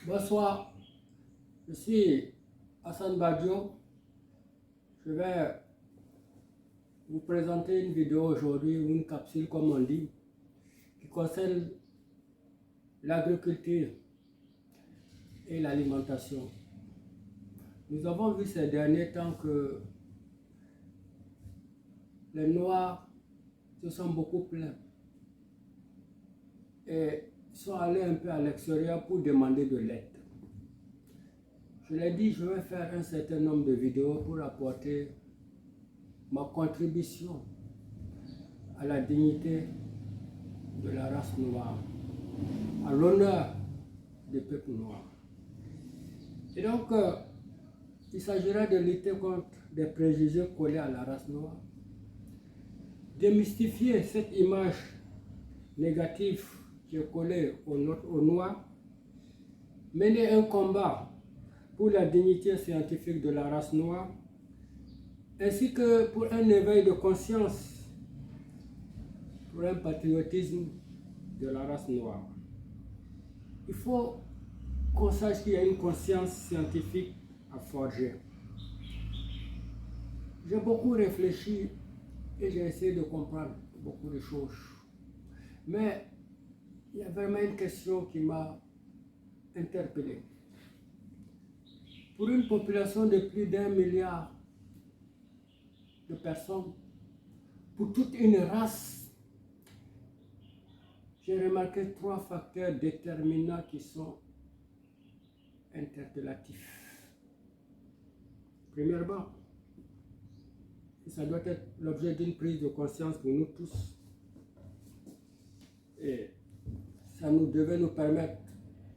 Bonsoir, je suis Hassan Badio. Je vais vous présenter une vidéo aujourd'hui, ou une capsule comme on dit, qui concerne l'agriculture et l'alimentation. Nous avons vu ces derniers temps que les Noirs se sont beaucoup plaints et sont allés un peu à l'extérieur pour demander de l'aide. Je l'ai dit, je vais faire un certain nombre de vidéos pour apporter ma contribution à la dignité de la race noire, à l'honneur des peuples noirs. Et donc, il s'agira de lutter contre des préjugés collés à la race noire, démystifier cette image négative qui est collée aux Noirs, mener un combat pour la dignité scientifique de la race noire, ainsi que pour un éveil de conscience, pour un patriotisme de la race noire. Il faut qu'on sache qu'il y a une conscience scientifique à forger. J'ai beaucoup réfléchi et j'ai essayé de comprendre beaucoup de choses. Mais il y a vraiment une question qui m'a interpellé. Pour une population de plus d'1 milliard de personnes, pour toute une race, j'ai remarqué 3 facteurs déterminants qui sont interpellatifs. Premièrement, ça doit être l'objet d'une prise de conscience pour nous tous. Et ça devait nous permettre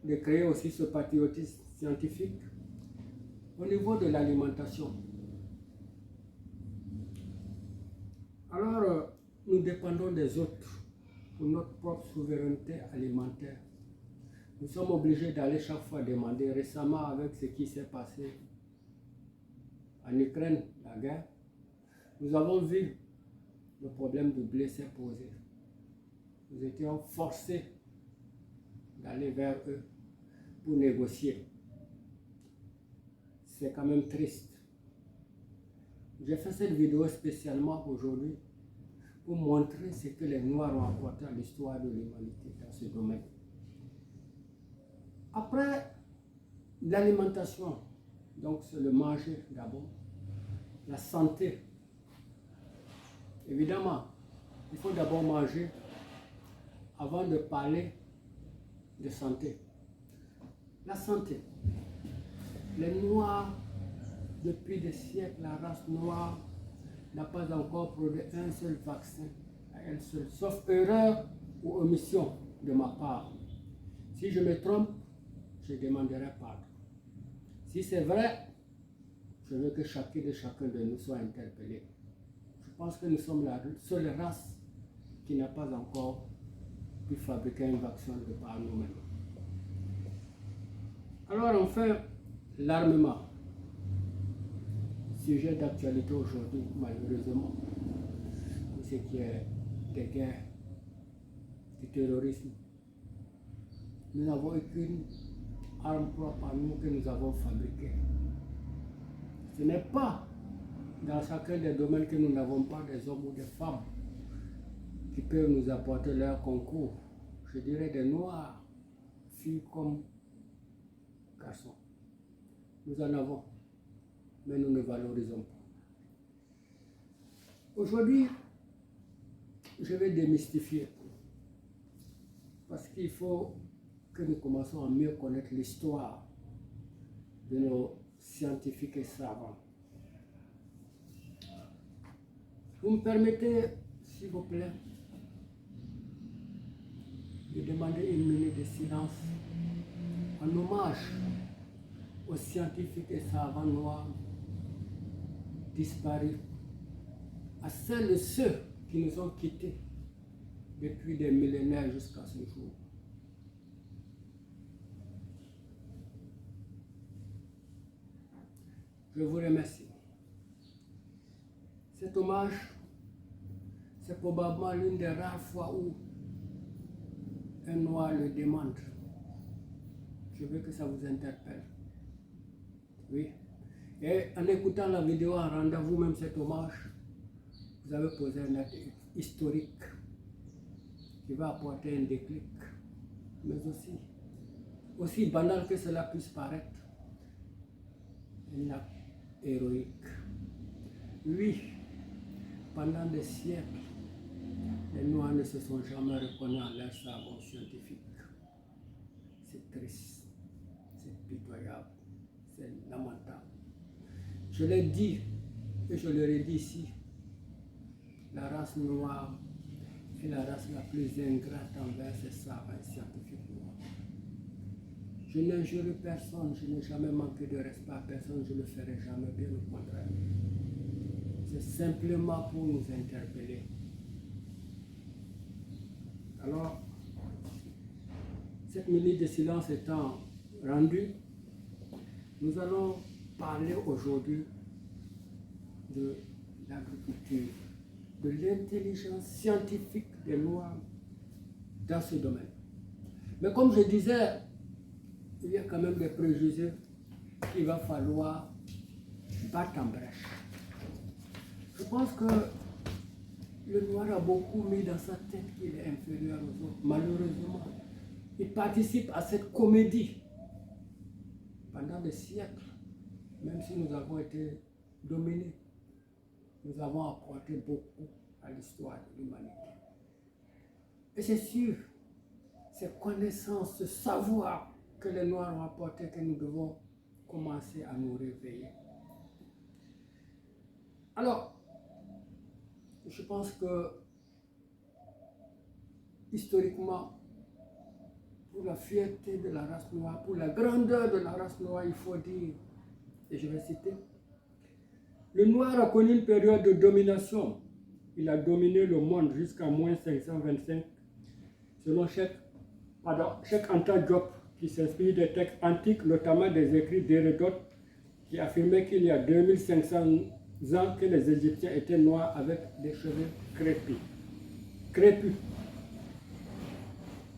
de créer aussi ce patriotisme scientifique au niveau de l'alimentation. Alors, nous dépendons des autres pour notre propre souveraineté alimentaire. Nous sommes obligés d'aller chaque fois demander. Récemment, avec ce qui s'est passé en Ukraine, la guerre, nous avons vu le problème du blé s'est posé. Nous étions forcés d'aller vers eux pour négocier. C'est quand même triste. J'ai fait cette vidéo spécialement aujourd'hui pour montrer ce que les Noirs ont apporté à l'histoire de l'humanité dans ce domaine. Après l'alimentation, donc c'est le manger d'abord, la santé. Évidemment, il faut d'abord manger avant de parler de santé. La santé. Les Noirs, depuis des siècles, la race noire n'a pas encore produit un seul vaccin à elle seule, sauf erreur ou omission de ma part. Si je me trompe, je demanderai pardon. Si c'est vrai, je veux que chacun de nous soit interpellé. Je pense que nous sommes la seule race qui n'a pas encore pu fabriquer un vaccin de par nous-mêmes. Alors enfin, l'armement. Sujet d'actualité aujourd'hui, malheureusement, pour ce qui est des guerres, du terrorisme. Nous n'avons aucune arme propre à nous que nous avons fabriquée. Ce n'est pas dans chacun des domaines que nous n'avons pas des hommes ou des femmes qui peuvent nous apporter leur concours. Je dirais des Noirs, filles comme garçons. Nous en avons, mais nous ne valorisons pas. Aujourd'hui, je vais démystifier, parce qu'il faut que nous commençons à mieux connaître l'histoire de nos scientifiques et savants. Vous me permettez, s'il vous plaît, de demander une minute de silence en hommage aux scientifiques et savants noirs disparus, à celles et ceux qui nous ont quittés depuis des millénaires jusqu'à ce jour. Je vous remercie. Cet hommage, c'est probablement l'une des rares fois où un noir le demande. Je veux que ça vous interpelle. Oui. Et en écoutant la vidéo, en rendant vous-même cet hommage, vous avez posé un acte historique qui va apporter un déclic, mais aussi banal que cela puisse paraître, un acte héroïque. Oui, pendant des siècles, les Noirs ne se sont jamais reconnus en leur savoir scientifique. C'est triste, c'est pitoyable, c'est lamentable. Je l'ai dit et je le redis ici, la race noire est la race la plus ingrate envers ses savants scientifiques noirs. Je n'injure personne, je n'ai jamais manqué de respect à personne, je ne le ferai jamais, bien au contraire. C'est simplement pour nous interpeller. Alors, cette minute de silence étant rendue, nous allons parler aujourd'hui de l'agriculture, de l'intelligence scientifique des Noirs dans ce domaine. Mais comme je disais, il y a quand même des préjugés qu'il va falloir battre en brèche. Je pense que le Noir a beaucoup mis dans sa tête qu'il est inférieur aux autres. Malheureusement, il participe à cette comédie pendant des siècles. Même si nous avons été dominés, nous avons apporté beaucoup à l'histoire de l'humanité. Et c'est sûr, ces connaissances, ce savoir que les Noirs ont apporté, que nous devons commencer à nous réveiller. Alors, je pense que, historiquement, pour la fierté de la race noire, pour la grandeur de la race noire, il faut dire, et je vais citer, le Noir a connu une période de domination. Il a dominé le monde jusqu'à moins 525, selon Cheikh Anta Diop, qui s'inspire des textes antiques, notamment des écrits d'Hérodote, qui affirmait qu'il y a 2500 ans que les Égyptiens étaient noirs avec des cheveux crépus.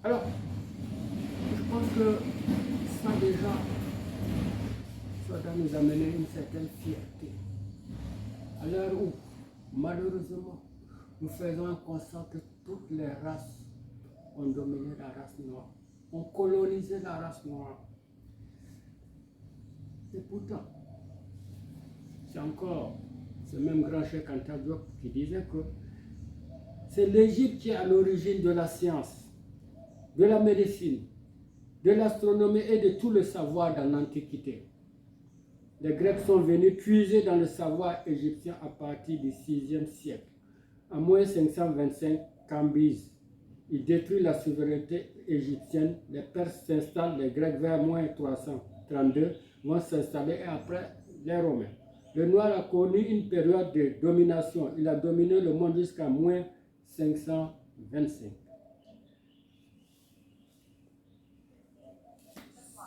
Alors, je pense que ça déjà, ça doit nous amener une certaine fierté. À l'heure où, malheureusement, nous faisons un constat que toutes les races ont dominé la race noire, ont colonisé la race noire. Et pourtant, c'est encore ce même grand Cheikh Anta Diop qui disait que c'est l'Égypte qui est à l'origine de la science, de la médecine, de l'astronomie et de tout le savoir dans l'Antiquité. Les Grecs sont venus puiser dans le savoir égyptien à partir du 6e siècle. En moins 525, Cambyse, il détruit la souveraineté égyptienne, les Perses s'installent, les Grecs vers moins 332 vont s'installer et après les Romains. Le Noir a connu une période de domination, il a dominé le monde jusqu'à moins 525.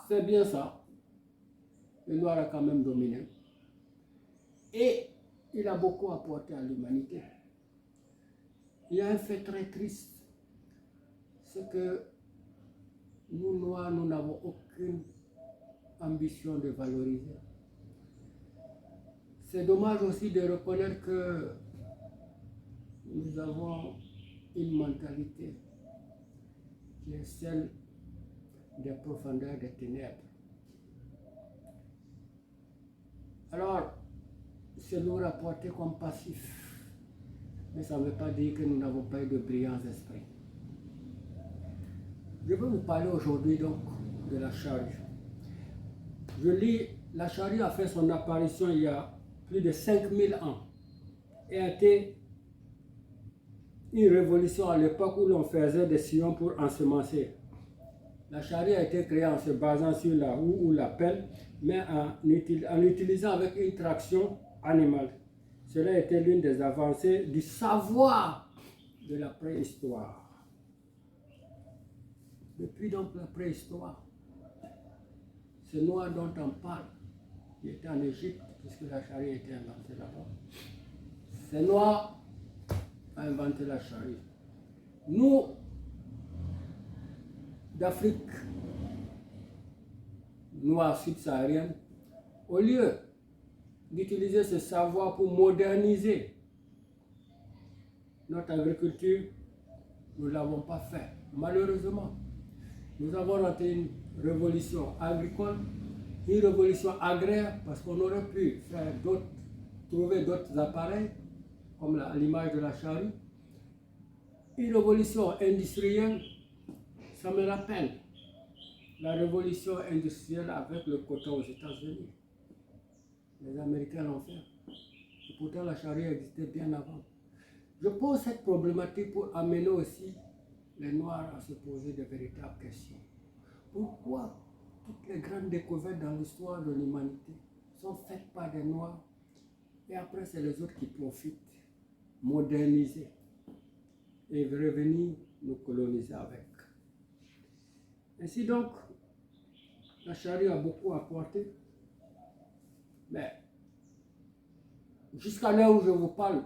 C'est bien ça. Le Noir a quand même dominé. Et il a beaucoup apporté à l'humanité. Il y a un fait très triste. C'est que nous, Noirs, nous n'avons aucune ambition de valoriser. C'est dommage aussi de reconnaître que nous avons une mentalité qui est celle des profondeurs des ténèbres. Alors, c'est nous rapporter comme passif, mais ça ne veut pas dire que nous n'avons pas eu de brillants esprits. Je veux vous parler aujourd'hui donc de la charrue. Je lis, la charrue a fait son apparition il y a plus de 5000 ans et a été une révolution à l'époque où l'on faisait des sillons pour ensemencer. La charrue a été créée en se basant sur la roue ou la pelle, mais en l'utilisant avec une traction animale. Cela était l'une des avancées du savoir de la préhistoire. Depuis donc la préhistoire, ce Noir dont on parle, qui était en Égypte, puisque la charrue était inventée là-bas, ce Noir a inventé la charrue. Nous, d'Afrique, noire subsaharienne, au lieu d'utiliser ce savoir pour moderniser notre agriculture, nous ne l'avons pas fait. Malheureusement, nous avons raté une révolution agricole, une révolution agraire, parce qu'on aurait pu faire trouver d'autres appareils, comme à l'image de la charrue. Une révolution industrielle, ça me rappelle la révolution industrielle avec le coton aux États-Unis. Les Américains l'ont fait. Et pourtant, la charrue existait bien avant. Je pose cette problématique pour amener aussi les Noirs à se poser de véritables questions. Pourquoi toutes les grandes découvertes dans l'histoire de l'humanité sont faites par des Noirs et après c'est les autres qui profitent, moderniser et revenir nous coloniser avec. Ainsi donc, la charrue a beaucoup apporté, mais jusqu'à l'heure où je vous parle,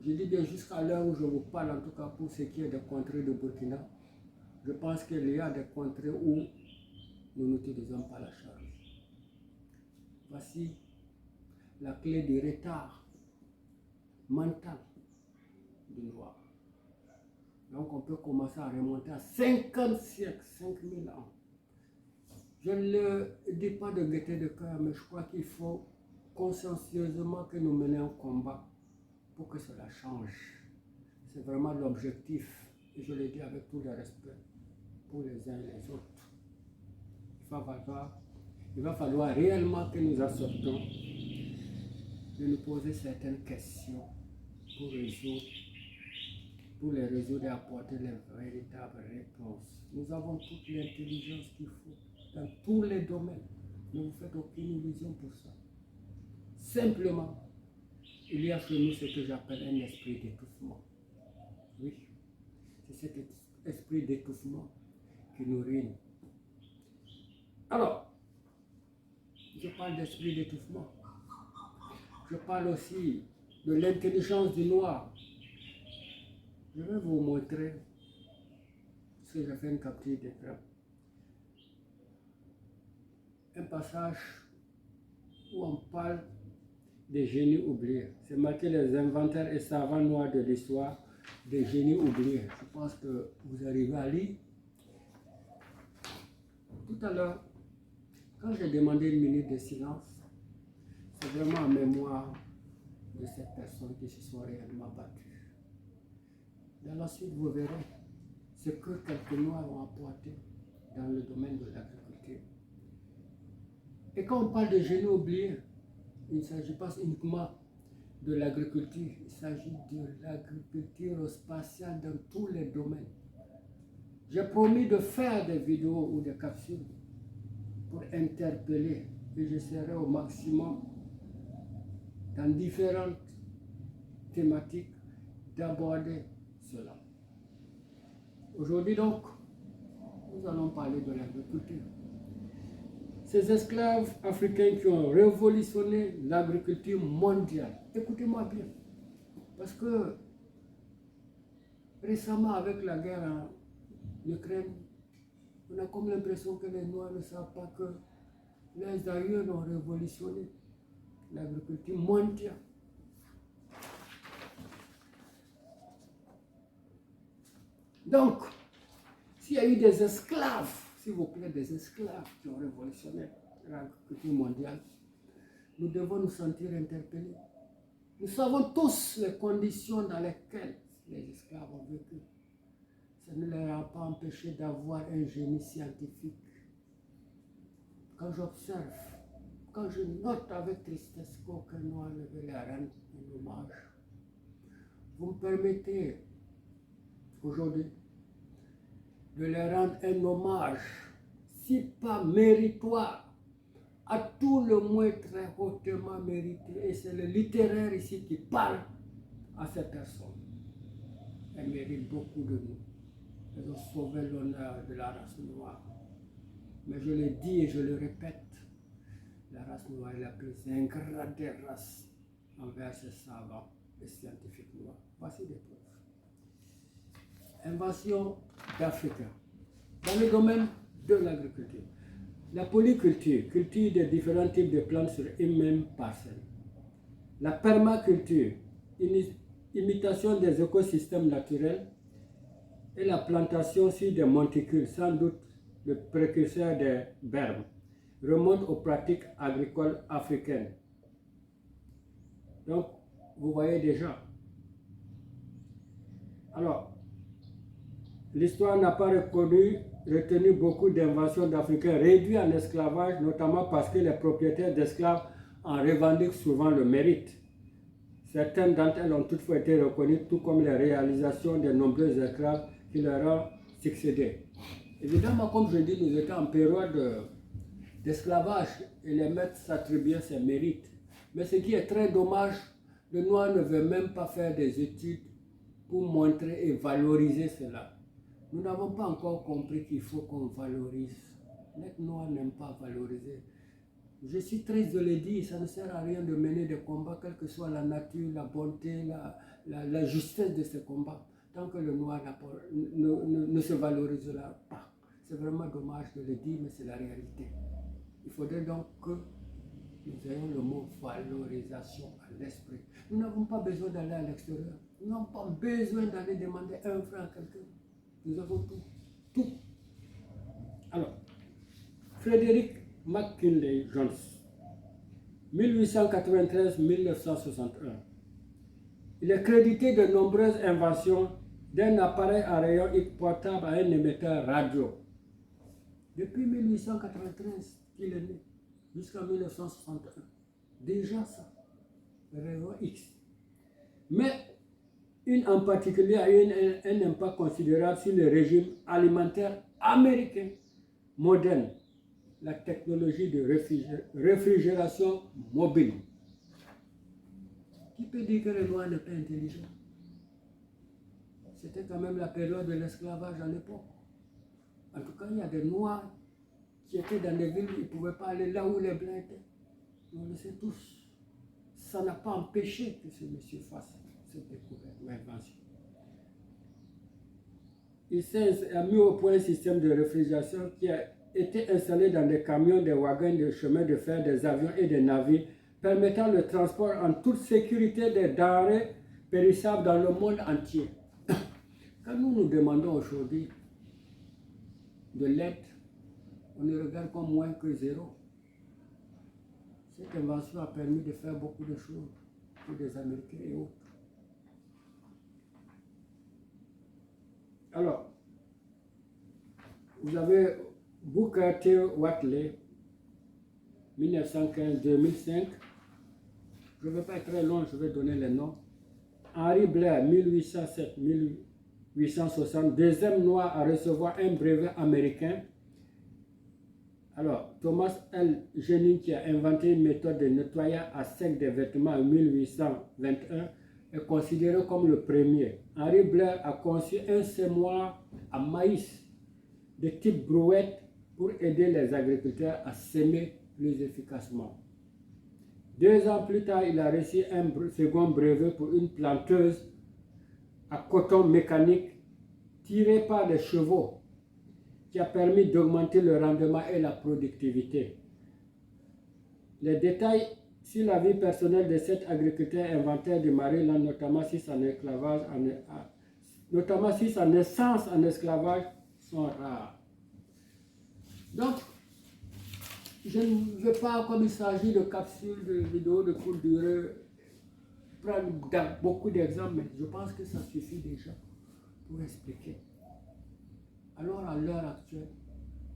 je dis bien jusqu'à l'heure où je vous parle, en tout cas pour ce qui est des contrées de Burkina, je pense qu'il y a des contrées où nous n'utilisons pas la charrue. Voici la clé du retard mental du noir. Donc on peut commencer à remonter à 50 siècles, 5000 ans. Je ne dis pas de gaieté de cœur, mais je crois qu'il faut consciencieusement que nous menions un combat pour que cela change. C'est vraiment l'objectif, et je le dis avec tout le respect pour les uns et les autres. Il va falloir réellement que nous acceptions de nous poser certaines questions pour les résoudre et apporter les véritables réponses. Nous avons toute l'intelligence qu'il faut dans tous les domaines. Ne vous faites aucune illusion pour ça. Simplement, il y a chez nous ce que j'appelle un esprit d'étouffement. Oui, c'est cet esprit d'étouffement qui nous ruine. Alors, je parle d'esprit d'étouffement. Je parle aussi de l'intelligence du noir. Je vais vous montrer ce que j'ai fait une capture d'écran. Un passage où on parle des génies oubliés. C'est marqué les inventaires et savants noirs de l'histoire des génies oubliés. Je pense que vous arrivez à lire. Tout à l'heure, quand j'ai demandé une minute de silence, c'est vraiment en mémoire de ces personnes qui se sont réellement battues. Dans la suite, vous verrez ce que quelques Noirs ont apporté dans le domaine de l'agriculture. Et quand on parle de génie oublié, il ne s'agit pas uniquement de l'agriculture, il s'agit de l'agriculture spatiale dans tous les domaines. J'ai promis de faire des vidéos ou des capsules pour interpeller et j'essaierai au maximum dans différentes thématiques d'aborder cela. Aujourd'hui donc, nous allons parler de l'agriculture. Ces esclaves africains qui ont révolutionné l'agriculture mondiale. Écoutez-moi bien, parce que récemment avec la guerre en Ukraine, on a comme l'impression que les Noirs ne savent pas que les aïeux ont révolutionné l'agriculture mondiale. Donc, s'il y a eu des esclaves, s'il vous plaît, des esclaves qui ont révolutionné l'agriculture mondiale, nous devons nous sentir interpellés. Nous savons tous les conditions dans lesquelles les esclaves ont vécu. Ça ne leur a pas empêché d'avoir un génie scientifique. Quand j'observe, quand je note avec tristesse qu'aucun noir ne veut leur rendre un hommage, vous me permettez aujourd'hui de leur rendre un hommage, si pas méritoire, à tout le moins très hautement mérité. Et c'est le littéraire ici qui parle à cette personne. Elle mérite beaucoup de nous. Elles ont sauvé l'honneur de la race noire. Mais je le dis et je le répète, la race noire est la plus ingrate des races envers ces savants et scientifiques noirs. Voici des preuves. Invasion d'Africains dans le domaine de l'agriculture. La polyculture, culture de différents types de plantes sur une même parcelle. La permaculture, imitation des écosystèmes naturels. Et la plantation sur des monticules, sans doute le précurseur des bermes, remonte aux pratiques agricoles africaines. Donc, vous voyez déjà. Alors, l'histoire n'a pas retenu beaucoup d'inventions d'Africains réduits en esclavage, notamment parce que les propriétaires d'esclaves en revendiquent souvent le mérite. Certaines d'entre elles ont toutefois été reconnues, tout comme les réalisations des nombreux esclaves qui leur ont succédé. Évidemment, comme je dis, nous étions en période d'esclavage et les maîtres s'attribuaient ces mérites. Mais ce qui est très dommage, le noir ne veut même pas faire des études pour montrer et valoriser cela. Nous n'avons pas encore compris qu'il faut qu'on valorise. Les noirs n'aiment pas valoriser. Je suis triste de le dire, ça ne sert à rien de mener des combats, quelle que soit la nature, la bonté, la justesse de ces combats, tant que le noir ne se valorisera pas. C'est vraiment dommage de le dire, mais c'est la réalité. Il faudrait donc que nous ayons le mot valorisation à l'esprit. Nous n'avons pas besoin d'aller à l'extérieur. Nous n'avons pas besoin d'aller demander un franc à quelqu'un. Nous avons tout. Tout. Alors, Frédéric McKinley Jones, 1893-1961. Il est crédité de nombreuses inventions, d'un appareil à rayon X portable à un émetteur radio. Depuis 1893 qu'il est né, jusqu'en 1961. Déjà ça, le rayon X. Mais une en particulier a eu un impact considérable sur le régime alimentaire américain moderne, la technologie de réfrigération mobile. Qui peut dire que le noir n'est pas intelligent? C'était quand même la période de l'esclavage à l'époque. En tout cas, il y a des noirs qui étaient dans des villes où ils ne pouvaient pas aller là où les blancs étaient. On le sait tous. Ça n'a pas empêché que ce monsieur fasse cette découverte ou invention. Il a mis au point un système de réfrigération qui a été installé dans des camions, des wagons, des chemins de fer, des avions et des navires, permettant le transport en toute sécurité des denrées périssables dans le monde entier. Quand nous nous demandons aujourd'hui de l'aide, on ne regarde comme moins que zéro. Cette invention a permis de faire beaucoup de choses pour des Américains et autres. Alors, vous avez Booker T. Watley, 1915-2005. Je ne vais pas être très long, je vais donner les noms. Henry Blair, 1807-1860, deuxième noir à recevoir un brevet américain. Alors, Thomas L. Jennings, qui a inventé une méthode de nettoyage à sec des vêtements en 1821, est considéré comme le premier. Henry Blair a conçu un semoir à maïs de type brouette pour aider les agriculteurs à s'aimer plus efficacement. 2 ans plus tard, il a reçu un second brevet pour une planteuse à coton mécanique tirée par des chevaux qui a permis d'augmenter le rendement et la productivité. Les détails sur la vie personnelle de cet agriculteur inventeur du Maryland, notamment sur sa naissance en esclavage, sont rares. Donc, je ne veux pas, comme il s'agit de capsules, de vidéos de courte durée, prendre beaucoup d'exemples, mais je pense que ça suffit déjà pour expliquer. Alors, à l'heure actuelle,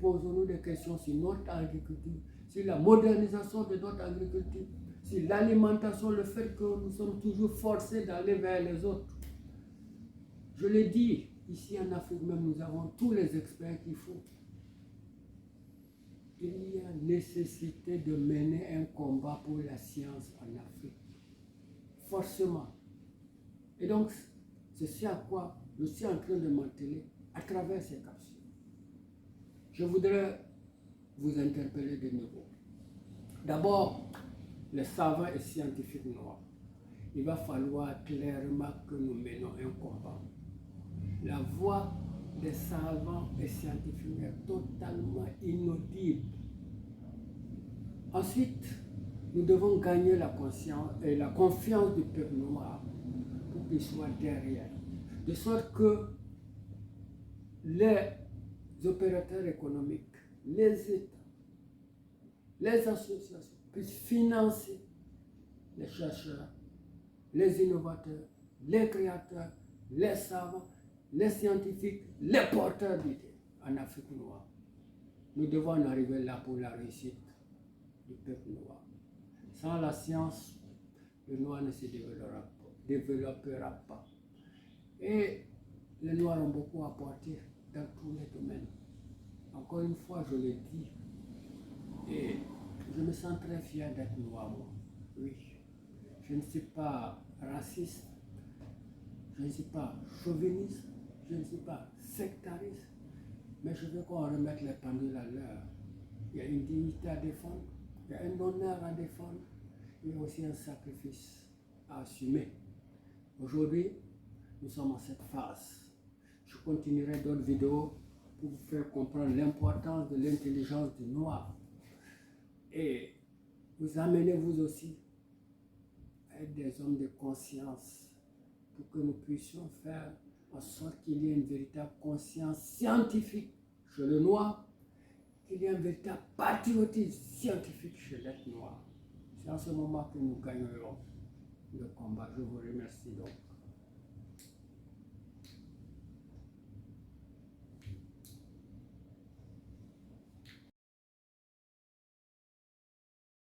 posons-nous des questions sur notre agriculture, sur la modernisation de notre agriculture, sur l'alimentation, le fait que nous sommes toujours forcés d'aller vers les autres. Je l'ai dit, ici en Afrique même, nous avons tous les experts qu'il faut. Il y a nécessité de mener un combat pour la science en Afrique. Forcément. Et donc, c'est ce à quoi je suis en train de m'atteler à travers ces capsules. Je voudrais vous interpeller de nouveau. D'abord, les savants et scientifiques noirs. Il va falloir clairement que nous menions un combat. La voix des savants et scientifiques est totalement inaudible Ensuite, nous devons gagner la conscience et la confiance du peuple noir pour qu'il soit derrière. De sorte que les opérateurs économiques, les États, les associations puissent financer les chercheurs, les innovateurs, les créateurs, les savants, les scientifiques, les porteurs d'idées en Afrique noire. Nous devons en arriver là pour la réussite du peuple noir. Sans la science, le noir ne se développera pas. Et les noirs ont beaucoup apporté dans tous les domaines. Encore une fois, je le dis, et je me sens très fier d'être noir, moi. Oui. Je ne suis pas raciste, je ne suis pas chauviniste, je ne suis pas sectariste, mais je veux qu'on remette les pendules à l'heure. Il y a une dignité à défendre, il y a un honneur à défendre, il y a aussi un sacrifice à assumer. Aujourd'hui, nous sommes en cette phase. Je continuerai d'autres vidéos pour vous faire comprendre l'importance de l'intelligence du noir et vous amenez vous aussi à être des hommes de conscience pour que nous puissions faire en sorte qu'il y ait une véritable conscience scientifique chez le noir, qu'il y ait un véritable patriotisme scientifique chez l'être noir. C'est en ce moment que nous gagnerons le combat. Je vous remercie donc.